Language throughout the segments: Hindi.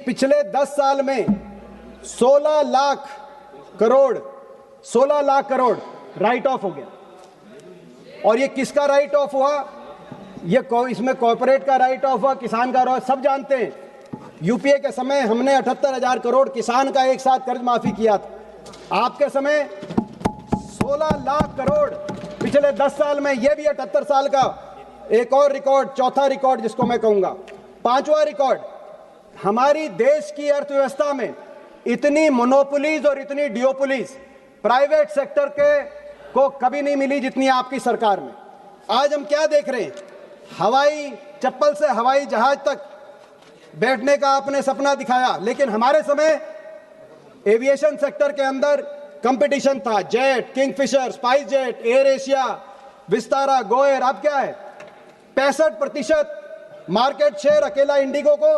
पिछले 10 साल में 16 लाख करोड़ राइट ऑफ हो गया। और ये किसका राइट ऑफ हुआ? इसमें कॉर्पोरेट का राइट ऑफ हुआ, किसान का हुआ, सब जानते हैं। यूपीए के समय हमने 78,000 करोड़ किसान का एक साथ कर्ज माफी किया था। आपके समय 16 लाख करोड़ पिछले 10 साल में। ये भी 78 साल का एक और रिकॉर्ड, चौथा रिकॉर्ड जिसको मैं कहूंगा। पांचवा रिकॉर्ड, हमारी देश की अर्थव्यवस्था में इतनी मोनोपोलीज और इतनी डियोपोलीज प्राइवेट सेक्टर के को कभी नहीं मिली जितनी आपकी सरकार में। आज हम क्या देख रहे हैं? हवाई चप्पल से हवाई जहाज तक बैठने का आपने सपना दिखाया, लेकिन हमारे समय एविएशन सेक्टर के अंदर कंपटीशन था। Jet, Kingfisher, spice jet, air Asia, Vistara, GoAir. अब क्या है? 65% मार्केट शेयर अकेला इंडिगो को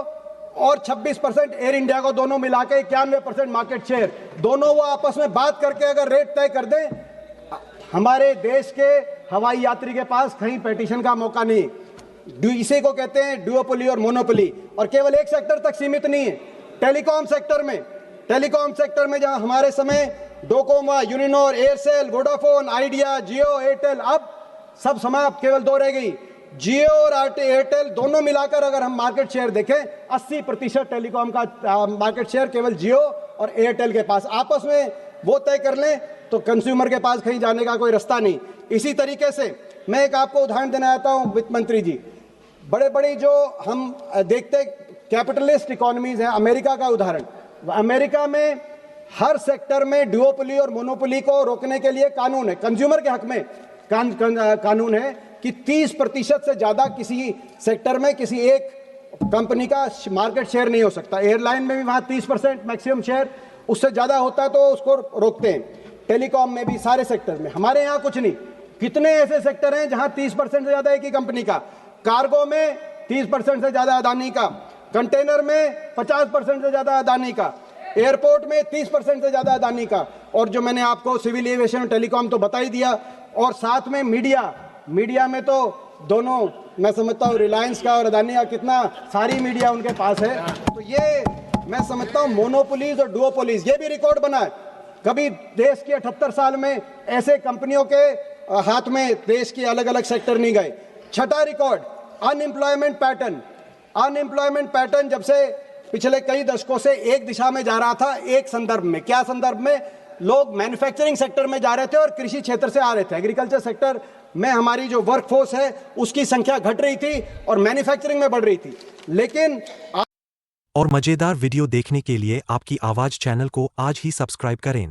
और 26% एयर इंडिया को, दोनों मिला के 91% मार्केट शेयर। दोनों वो आपस में बात करके अगर रेट तय कर दें, हमारे देश के हवाई यात्री के पास कहीं पेटिशन का मौका नहीं। इसी को कहते हैं ड्यूओपोली और मोनोपोली। और केवल एक सेक्टर तक सीमित नहीं है। टेलीकॉम सेक्टर में जहां हमारे समय डोकोमा, यूनिनोर, एयरसेल, वोडाफोन, आइडिया, जियो, एयरटेल, अब सब समाप्त, केवल 2 रह गई। जियो और एयरटेल दोनों मिलाकर अगर हम मार्केट शेयर देखें, 80% टेलीकॉम का मार्केट शेयर केवल जियो और एयरटेल के पास। आपस में वो तय कर लें तो कंज्यूमर के पास कहीं जाने का कोई रास्ता नहीं। इसी तरीके से मैं एक आपको उदाहरण देना चाहता हूं वित्त मंत्री जी। बड़े बड़ी जो हम देखते कैपिटलिस्ट इकोनॉमीज हैं, अमेरिका का उदाहरण। अमेरिका में हर सेक्टर में ड्यूओपोली और मोनोपोली को रोकने के लिए कानून है, कंज्यूमर के हक में कानून है कि 30% से ज्यादा किसी सेक्टर में किसी एक कंपनी का मार्केट शेयर नहीं हो सकता। एयरलाइन में भी वहां 30% मैक्सिमम शेयर, उससे ज्यादा होता है तो उसको रोकते हैं। टेलीकॉम में भी, सारे सेक्टर में। हमारे यहाँ कुछ नहीं। कितने ऐसे सेक्टर हैं जहां 30% से ज्यादा एक ही कंपनी का, कार्गो में 30% से ज्यादा अदानी का, कंटेनर में 50% से ज्यादा अदानी का, एयरपोर्ट में 30% से ज्यादा अदानी का। और जो मैंने आपको सिविल एविएशन और टेलीकॉम तो बता ही दिया। और साथ में मीडिया में तो दोनों, मैं समझता हूँ रिलायंस का और अदानी का कितना सारी मीडिया उनके पास है। तो ये मैं समझता हूँ मोनोपोलीज और डुओपोलीज, ये भी रिकॉर्ड बना है। कभी देश के 78 साल में ऐसे कंपनियों के हाथ में देश के अलग अलग सेक्टर नहीं गए। छठा रिकॉर्ड, अनएम्प्लॉयमेंट पैटर्न जब से पिछले कई दशकों से एक दिशा में जा रहा था, एक संदर्भ में। क्या संदर्भ में? लोग मैन्युफैक्चरिंग सेक्टर में जा रहे थे और कृषि क्षेत्र से आ रहे थे। एग्रीकल्चर सेक्टर में हमारी जो वर्कफोर्स है उसकी संख्या घट रही थी और मैन्युफैक्चरिंग में बढ़ रही थी। लेकिन और मजेदार वीडियो देखने के लिए आपकी आवाज चैनल को आज ही सब्सक्राइब करें।